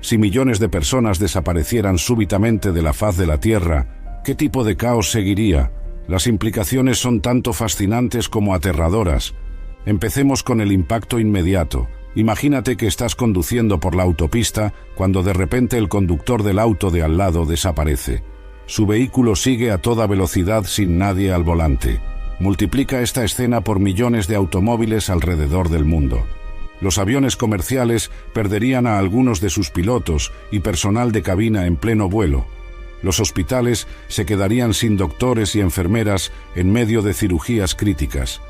Si millones de personas desaparecieran súbitamente de la faz de la tierra, ¿qué tipo de caos seguiría? Las implicaciones son tanto fascinantes como aterradoras. Empecemos con el impacto inmediato. Imagínate que estás conduciendo por la autopista cuando de repente el conductor del auto de al lado desaparece. Su vehículo sigue a toda velocidad sin nadie al volante. Multiplica esta escena por millones de automóviles alrededor del mundo. Los aviones comerciales perderían a algunos de sus pilotos y personal de cabina en pleno vuelo. Los hospitales se quedarían sin doctores y enfermeras en medio de cirugías críticas.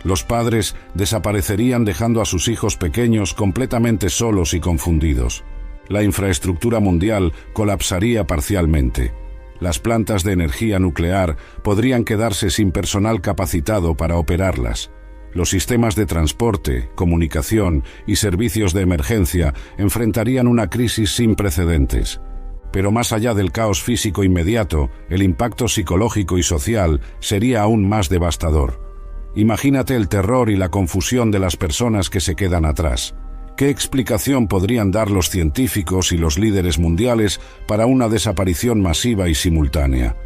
Los padres desaparecerían dejando a sus hijos pequeños completamente solos y confundidos. La infraestructura mundial colapsaría parcialmente. Las plantas de energía nuclear podrían quedarse sin personal capacitado para operarlas. Los sistemas de transporte, comunicación y servicios de emergencia enfrentarían una crisis sin precedentes. Pero más allá del caos físico inmediato, el impacto psicológico y social sería aún más devastador. Imagínate el terror y la confusión de las personas que se quedan atrás. ¿Qué explicación podrían dar los científicos y los líderes mundiales para una desaparición masiva y simultánea?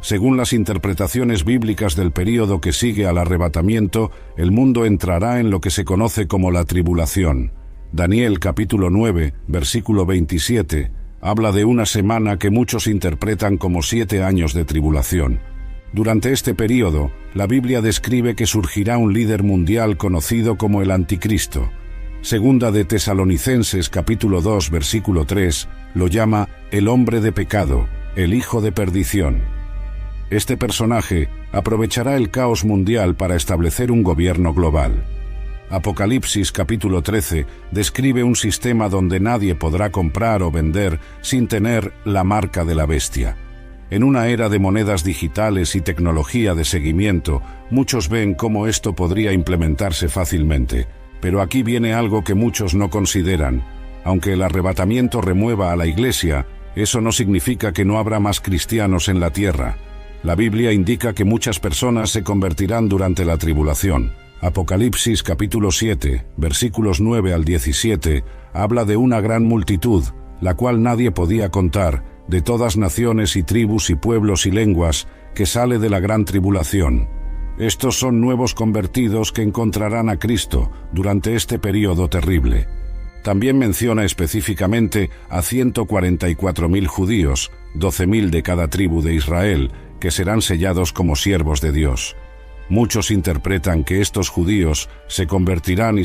Según las interpretaciones bíblicas del período que sigue al arrebatamiento, el mundo entrará en lo que se conoce como la tribulación. Daniel capítulo 9, versículo 27, habla de una semana que muchos interpretan como 7 años de tribulación. Durante este período, la Biblia describe que surgirá un líder mundial conocido como el Anticristo. Segunda de Tesalonicenses capítulo 2 versículo 3 lo llama el hombre de pecado, el hijo de perdición. Este personaje aprovechará el caos mundial para establecer un gobierno global. Apocalipsis capítulo 13 describe un sistema donde nadie podrá comprar o vender sin tener la marca de la bestia. En una era de monedas digitales y tecnología de seguimiento, muchos ven cómo esto podría implementarse fácilmente. Pero aquí viene algo que muchos no consideran. Aunque el arrebatamiento remueva a la Iglesia, eso no significa que no habrá más cristianos en la tierra. La Biblia indica que muchas personas se convertirán durante la tribulación. Apocalipsis capítulo 7, versículos 9 al 17, habla de una gran multitud, la cual nadie podía contar, de todas naciones y tribus y pueblos y lenguas, que sale de la gran tribulación. Estos son nuevos convertidos que encontrarán a Cristo durante este período terrible. También menciona específicamente a 144.000 judíos, 12.000 de cada tribu de Israel, que serán sellados como siervos de Dios. Muchos interpretan que estos judíos se convertirán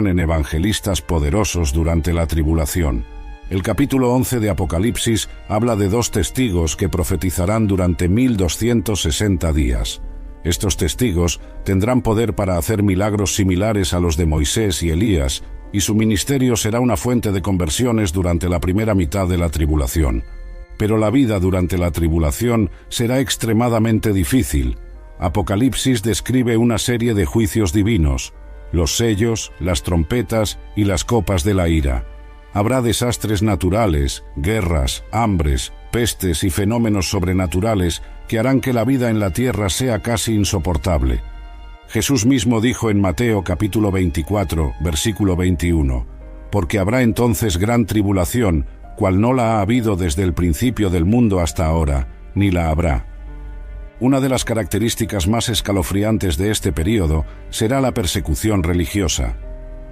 en evangelistas poderosos durante la tribulación. El capítulo 11 de Apocalipsis habla de 2 testigos que profetizarán durante 1260 días. Estos testigos tendrán poder para hacer milagros similares a los de Moisés y Elías, y su ministerio será una fuente de conversiones durante la primera mitad de la tribulación. Pero la vida durante la tribulación será extremadamente difícil. Apocalipsis describe una serie de juicios divinos, los sellos, las trompetas y las copas de la ira. Habrá desastres naturales, guerras, hambres, pestes y fenómenos sobrenaturales que harán que la vida en la tierra sea casi insoportable. Jesús mismo dijo en Mateo capítulo 24, versículo 21, «Porque habrá entonces gran tribulación, cual no la ha habido desde el principio del mundo hasta ahora, ni la habrá». Una de las características más escalofriantes de este período será la persecución religiosa.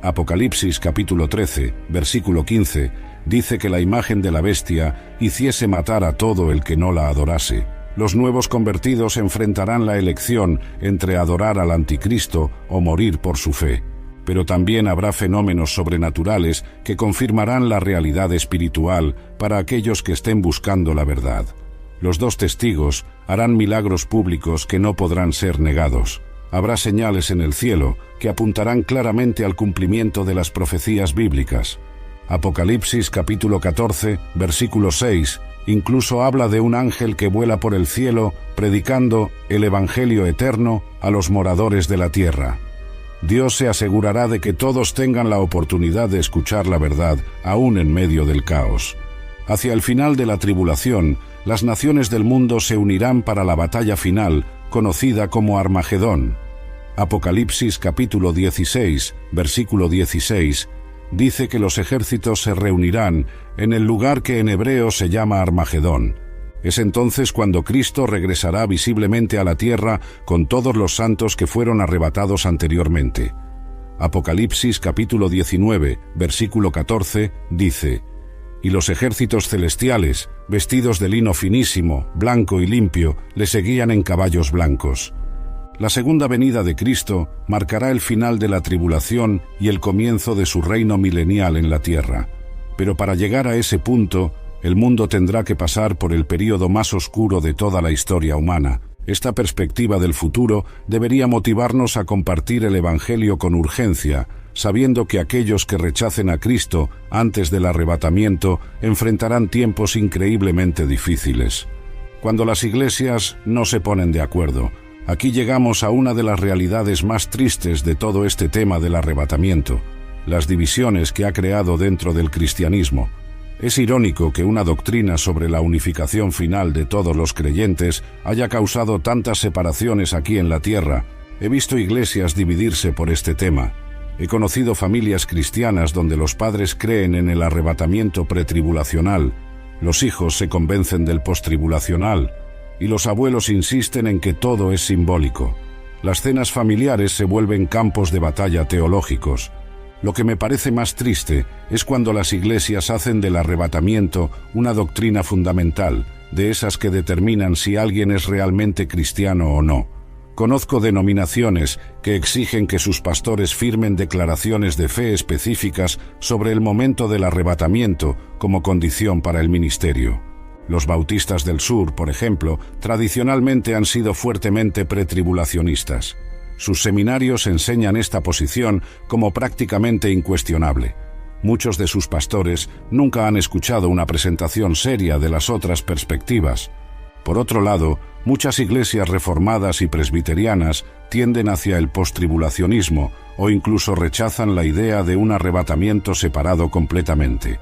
Apocalipsis capítulo 13, versículo 15, dice que la imagen de la bestia hiciese matar a todo el que no la adorase. Los nuevos convertidos enfrentarán la elección entre adorar al anticristo o morir por su fe. Pero también habrá fenómenos sobrenaturales que confirmarán la realidad espiritual para aquellos que estén buscando la verdad. Los dos testigos harán milagros públicos que no podrán ser negados. Habrá señales en el cielo que apuntarán claramente al cumplimiento de las profecías bíblicas. Apocalipsis capítulo 14, versículo 6, incluso habla de un ángel que vuela por el cielo predicando el evangelio eterno a los moradores de la tierra. Dios se asegurará de que todos tengan la oportunidad de escuchar la verdad, aún en medio del caos. Hacia el final de la tribulación, las naciones del mundo se unirán para la batalla final, conocida como Armagedón. Apocalipsis capítulo 16, versículo 16, dice que los ejércitos se reunirán en el lugar que en hebreo se llama Armagedón. Es entonces cuando Cristo regresará visiblemente a la tierra con todos los santos que fueron arrebatados anteriormente. Apocalipsis capítulo 19, versículo 14, dice: «Y los ejércitos celestiales, vestidos de lino finísimo, blanco y limpio, le seguían en caballos blancos». La segunda venida de Cristo marcará el final de la tribulación y el comienzo de su reino milenial en la tierra. Pero para llegar a ese punto, el mundo tendrá que pasar por el período más oscuro de toda la historia humana. Esta perspectiva del futuro debería motivarnos a compartir el Evangelio con urgencia, sabiendo que aquellos que rechacen a Cristo antes del arrebatamiento enfrentarán tiempos increíblemente difíciles. Cuando las iglesias no se ponen de acuerdo, aquí llegamos a una de las realidades más tristes de todo este tema del arrebatamiento: las divisiones que ha creado dentro del cristianismo. Es irónico que una doctrina sobre la unificación final de todos los creyentes haya causado tantas separaciones aquí en la tierra. He visto iglesias dividirse por este tema. He conocido familias cristianas donde los padres creen en el arrebatamiento pretribulacional, los hijos se convencen del postribulacional, y los abuelos insisten en que todo es simbólico. Las cenas familiares se vuelven campos de batalla teológicos. Lo que me parece más triste es cuando las iglesias hacen del arrebatamiento una doctrina fundamental, de esas que determinan si alguien es realmente cristiano o no. Conozco denominaciones que exigen que sus pastores firmen declaraciones de fe específicas sobre el momento del arrebatamiento como condición para el ministerio. Los bautistas del sur, por ejemplo, tradicionalmente han sido fuertemente pretribulacionistas. Sus seminarios enseñan esta posición como prácticamente incuestionable. Muchos de sus pastores nunca han escuchado una presentación seria de las otras perspectivas. Por otro lado, muchas iglesias reformadas y presbiterianas tienden hacia el postribulacionismo o incluso rechazan la idea de un arrebatamiento separado completamente.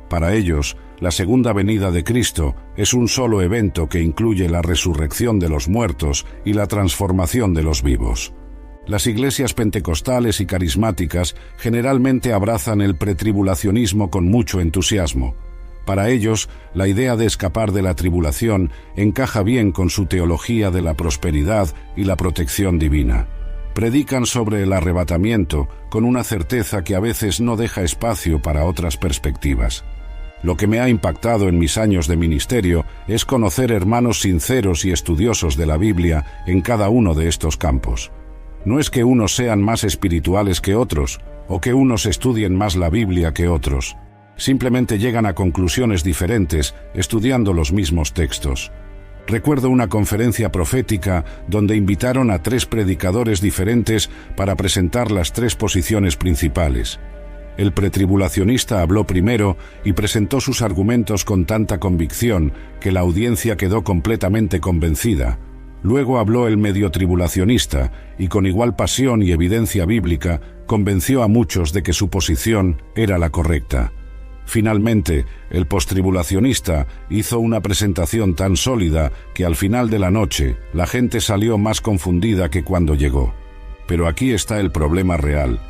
Para ellos, la segunda venida de Cristo es un solo evento que incluye la resurrección de los muertos y la transformación de los vivos. Las iglesias pentecostales y carismáticas generalmente abrazan el pretribulacionismo con mucho entusiasmo. Para ellos, la idea de escapar de la tribulación encaja bien con su teología de la prosperidad y la protección divina. Predican sobre el arrebatamiento con una certeza que a veces no deja espacio para otras perspectivas. Lo que me ha impactado en mis años de ministerio es conocer hermanos sinceros y estudiosos de la Biblia en cada uno de estos campos. No es que unos sean más espirituales que otros, o que unos estudien más la Biblia que otros. Simplemente llegan a conclusiones diferentes estudiando los mismos textos. Recuerdo una conferencia profética donde invitaron a 3 predicadores diferentes para presentar las 3 posiciones principales. El pretribulacionista habló primero y presentó sus argumentos con tanta convicción que la audiencia quedó completamente convencida. Luego habló el medio tribulacionista y con igual pasión y evidencia bíblica convenció a muchos de que su posición era la correcta. Finalmente, el postribulacionista hizo una presentación tan sólida que al final de la noche la gente salió más confundida que cuando llegó. Pero aquí está el problema real.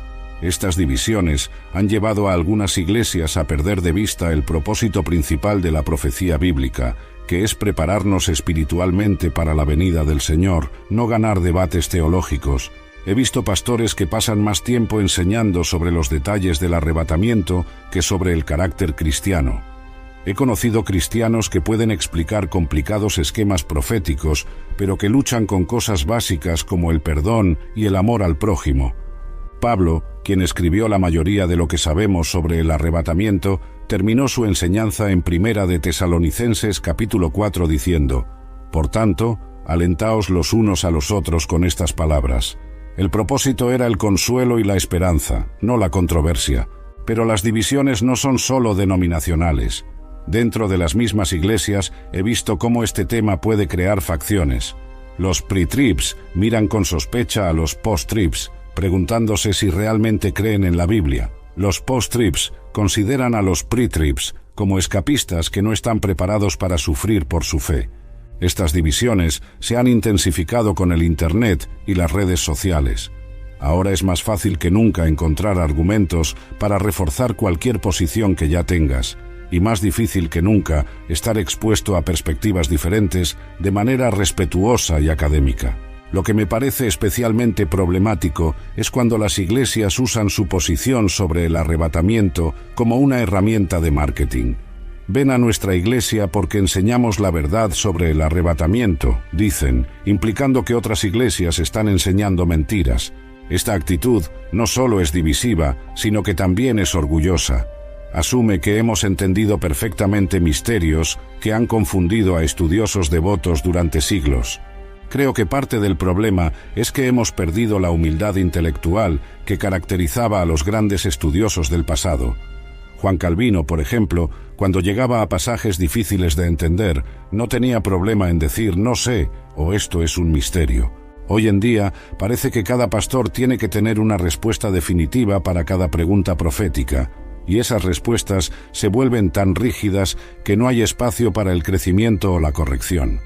Estas divisiones han llevado a algunas iglesias a perder de vista el propósito principal de la profecía bíblica, que es prepararnos espiritualmente para la venida del Señor, no ganar debates teológicos. He visto pastores que pasan más tiempo enseñando sobre los detalles del arrebatamiento que sobre el carácter cristiano. He conocido cristianos que pueden explicar complicados esquemas proféticos, pero que luchan con cosas básicas como el perdón y el amor al prójimo. Pablo, quien escribió la mayoría de lo que sabemos sobre el arrebatamiento, terminó su enseñanza en Primera de Tesalonicenses capítulo 4 diciendo: «Por tanto, alentaos los unos a los otros con estas palabras». El propósito era el consuelo y la esperanza, no la controversia. Pero las divisiones no son solo denominacionales. Dentro de las mismas iglesias he visto cómo este tema puede crear facciones. Los pre-trips miran con sospecha a los post-trips, preguntándose si realmente creen en la Biblia. Los post-trips consideran a los pre-trips como escapistas que no están preparados para sufrir por su fe. Estas divisiones se han intensificado con el Internet y las redes sociales. Ahora es más fácil que nunca encontrar argumentos para reforzar cualquier posición que ya tengas, y más difícil que nunca estar expuesto a perspectivas diferentes de manera respetuosa y académica. Lo que me parece especialmente problemático es cuando las iglesias usan su posición sobre el arrebatamiento como una herramienta de marketing. Ven a nuestra iglesia porque enseñamos la verdad sobre el arrebatamiento, dicen, implicando que otras iglesias están enseñando mentiras. Esta actitud no solo es divisiva, sino que también es orgullosa. Asume que hemos entendido perfectamente misterios que han confundido a estudiosos devotos durante siglos. Creo que parte del problema es que hemos perdido la humildad intelectual que caracterizaba a los grandes estudiosos del pasado. Juan Calvino, por ejemplo, cuando llegaba a pasajes difíciles de entender, no tenía problema en decir «no sé» o «esto es un misterio». Hoy en día parece que cada pastor tiene que tener una respuesta definitiva para cada pregunta profética, y esas respuestas se vuelven tan rígidas que no hay espacio para el crecimiento o la corrección.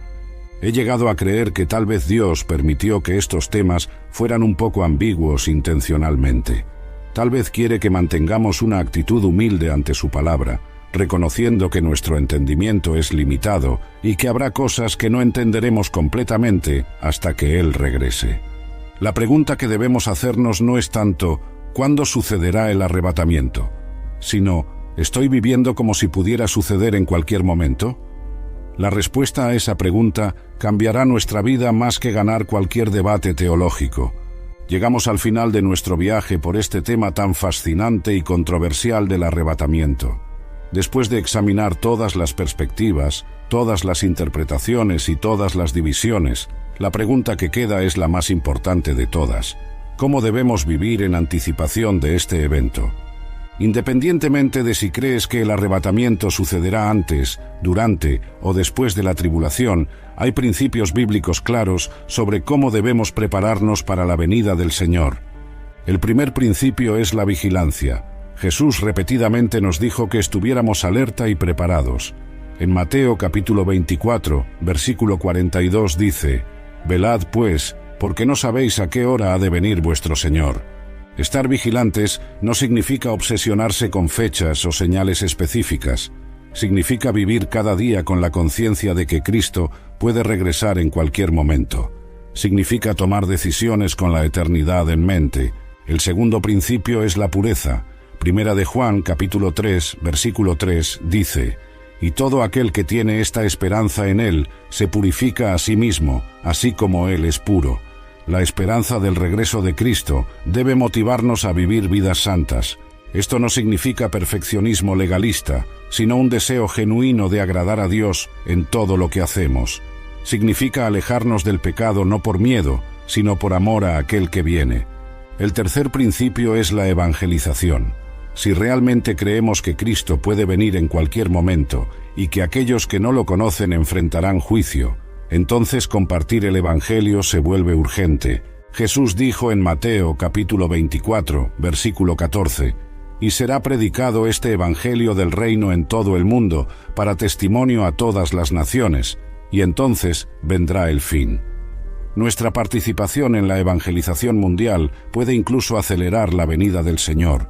He llegado a creer que tal vez Dios permitió que estos temas fueran un poco ambiguos intencionalmente. Tal vez quiere que mantengamos una actitud humilde ante su palabra, reconociendo que nuestro entendimiento es limitado y que habrá cosas que no entenderemos completamente hasta que Él regrese. La pregunta que debemos hacernos no es tanto ¿cuándo sucederá el arrebatamiento?, sino ¿estoy viviendo como si pudiera suceder en cualquier momento? La respuesta a esa pregunta cambiará nuestra vida más que ganar cualquier debate teológico. Llegamos al final de nuestro viaje por este tema tan fascinante y controversial del arrebatamiento. Después de examinar todas las perspectivas, todas las interpretaciones y todas las divisiones, la pregunta que queda es la más importante de todas. ¿Cómo debemos vivir en anticipación de este evento? Independientemente de si crees que el arrebatamiento sucederá antes, durante o después de la tribulación, hay principios bíblicos claros sobre cómo debemos prepararnos para la venida del Señor. El primer principio es la vigilancia. Jesús repetidamente nos dijo que estuviéramos alerta y preparados. En Mateo capítulo 24, versículo 42 dice: «Velad pues, porque no sabéis a qué hora ha de venir vuestro Señor». Estar vigilantes no significa obsesionarse con fechas o señales específicas. Significa vivir cada día con la conciencia de que Cristo puede regresar en cualquier momento. Significa tomar decisiones con la eternidad en mente. El segundo principio es la pureza. Primera de Juan, capítulo 3, versículo 3, dice: «Y todo aquel que tiene esta esperanza en Él se purifica a sí mismo, así como Él es puro». La esperanza del regreso de Cristo debe motivarnos a vivir vidas santas. Esto no significa perfeccionismo legalista, sino un deseo genuino de agradar a Dios en todo lo que hacemos. Significa alejarnos del pecado no por miedo, sino por amor a aquel que viene. El tercer principio es la evangelización. Si realmente creemos que Cristo puede venir en cualquier momento y que aquellos que no lo conocen enfrentarán juicio, entonces compartir el Evangelio se vuelve urgente. Jesús dijo en Mateo capítulo 24, versículo 14, «Y será predicado este Evangelio del reino en todo el mundo, para testimonio a todas las naciones, y entonces vendrá el fin». Nuestra participación en la evangelización mundial puede incluso acelerar la venida del Señor.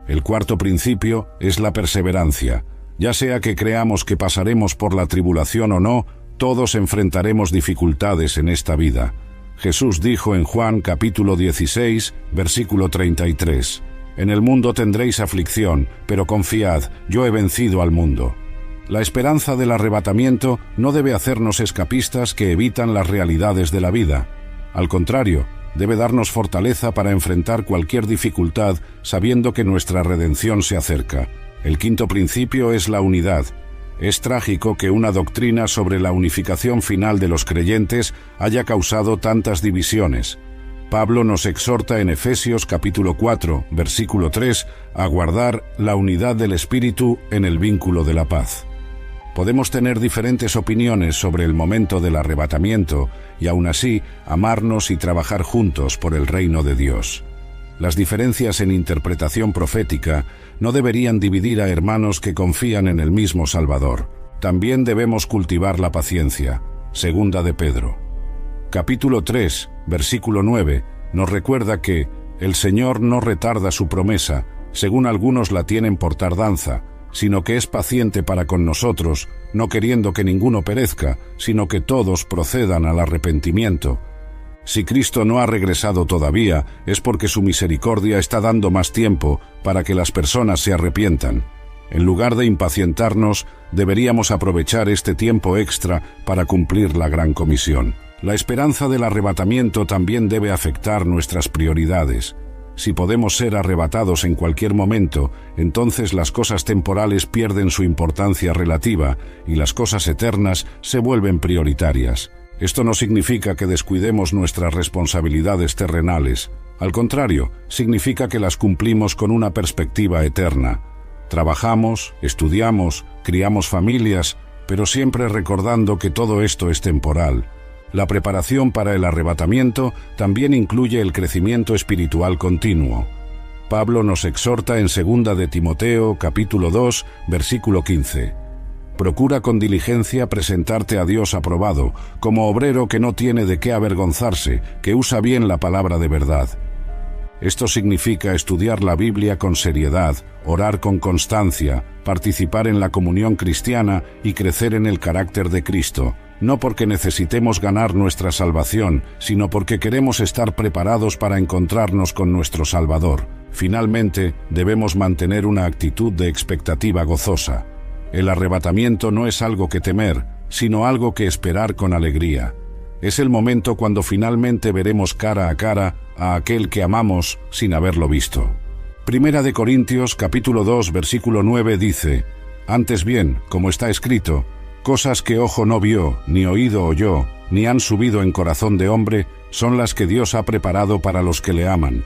El cuarto principio es la perseverancia. Ya sea que creamos que pasaremos por la tribulación o no, todos enfrentaremos dificultades en esta vida. Jesús dijo en Juan capítulo 16, versículo 33, «En el mundo tendréis aflicción, pero confiad, yo he vencido al mundo». La esperanza del arrebatamiento no debe hacernos escapistas que evitan las realidades de la vida. Al contrario, debe darnos fortaleza para enfrentar cualquier dificultad sabiendo que nuestra redención se acerca. El quinto principio es la unidad. Es trágico que una doctrina sobre la unificación final de los creyentes haya causado tantas divisiones. Pablo nos exhorta en Efesios capítulo 4, versículo 3, a guardar la unidad del Espíritu en el vínculo de la paz. Podemos tener diferentes opiniones sobre el momento del arrebatamiento y aún así amarnos y trabajar juntos por el reino de Dios. Las diferencias en interpretación profética no deberían dividir a hermanos que confían en el mismo Salvador. También debemos cultivar la paciencia. Segunda de Pedro. Capítulo 3, versículo 9, nos recuerda que el Señor no retarda su promesa, según algunos la tienen por tardanza, sino que es paciente para con nosotros, no queriendo que ninguno perezca, sino que todos procedan al arrepentimiento. Si Cristo no ha regresado todavía, es porque su misericordia está dando más tiempo para que las personas se arrepientan. En lugar de impacientarnos, deberíamos aprovechar este tiempo extra para cumplir la gran comisión. La esperanza del arrebatamiento también debe afectar nuestras prioridades. Si podemos ser arrebatados en cualquier momento, entonces las cosas temporales pierden su importancia relativa y las cosas eternas se vuelven prioritarias. Esto no significa que descuidemos nuestras responsabilidades terrenales. Al contrario, significa que las cumplimos con una perspectiva eterna. Trabajamos, estudiamos, criamos familias, pero siempre recordando que todo esto es temporal. La preparación para el arrebatamiento también incluye el crecimiento espiritual continuo. Pablo nos exhorta en 2 de Timoteo, capítulo 2, versículo 15. Procura con diligencia presentarte a Dios aprobado, como obrero que no tiene de qué avergonzarse, que usa bien la palabra de verdad. Esto significa estudiar la Biblia con seriedad, orar con constancia, participar en la comunión cristiana y crecer en el carácter de Cristo, no porque necesitemos ganar nuestra salvación, sino porque queremos estar preparados para encontrarnos con nuestro Salvador. Finalmente, debemos mantener una actitud de expectativa gozosa. El arrebatamiento no es algo que temer, sino algo que esperar con alegría. Es el momento cuando finalmente veremos cara a cara a aquel que amamos sin haberlo visto. Primera de Corintios capítulo 2 versículo 9 dice: «Antes bien, como está escrito, cosas que ojo no vio, ni oído oyó, ni han subido en corazón de hombre, son las que Dios ha preparado para los que le aman».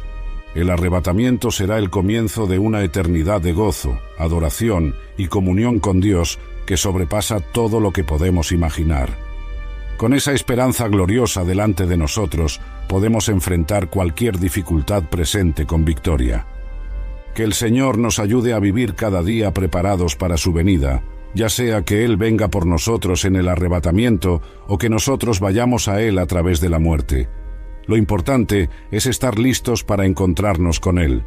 El arrebatamiento será el comienzo de una eternidad de gozo, adoración y comunión con Dios que sobrepasa todo lo que podemos imaginar. Con esa esperanza gloriosa delante de nosotros, podemos enfrentar cualquier dificultad presente con victoria. Que el Señor nos ayude a vivir cada día preparados para su venida, ya sea que Él venga por nosotros en el arrebatamiento o que nosotros vayamos a Él a través de la muerte. Lo importante es estar listos para encontrarnos con Él.